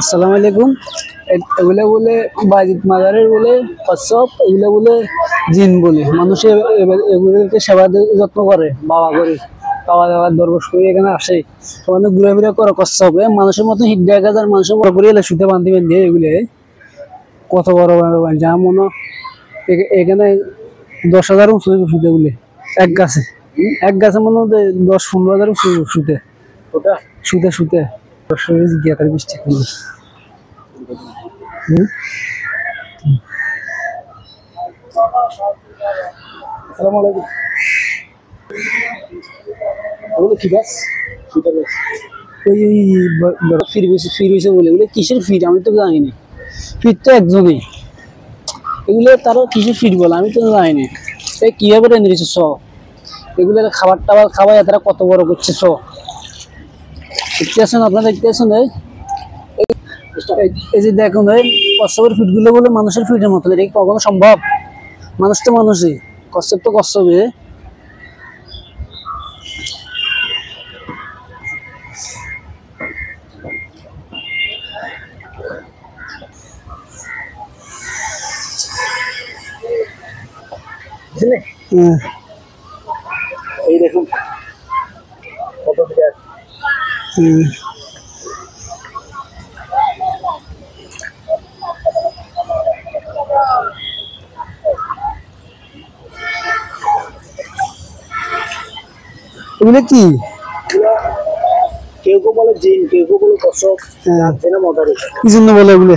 আসসালামু আলাইকুম। এগুলো বলে বাজিত মাজারের বলে কচ্ছপ, এগুলো বলে জিন বলে মানুষের এগুলোকে সেবা যত্ন করে বাবা করে খাওয়া দাওয়ার দরবস করে এখানে আসে ওখানে ঘুরে ফিরে করে কচ্ছপ মানুষের মতো হিট দেখা যায় মানুষের বড় করে এলে শুতে বান্ধি বান্ধি এগুলো কত বড় বড় যা মনে এখানে 10,000 উঁচু শুতে বলে এক গাছে মনে হয় 10-15,000 উঁচু শুতে শুতে শুতে গিয়ে বৃষ্টি করলে আসসালামু আলাইকুম। ওগুলো কি গাছ? ওই ফির হয়েছে বলে ওগুলো কিসের ফির আমি তো জানি না। ফির তো একজনই, এগুলো তারও কিসের ফির বলে আমি তো জানি না। এই কিভাবে রেঁধে দিয়েছে এগুলো খাবার টাবার খাওয়াই তারা কত বড় করছে দেখতে আসেন আপনারা দেখতে আসেন এই যে দেখুন কচ্ছপের ফিট গুলো বলে মানুষের ফিটের মতো এটা কখনো সম্ভব? মানুষ তো মানুষই, কচ্ছপ তো কচ্ছপে। এই দেখুন কত বিরাট। এগুলো কি? কেউ কেউ বলে জিন, কেউ কেউ বলে কচ্ছপ, কি জন্য বলে এগুলো?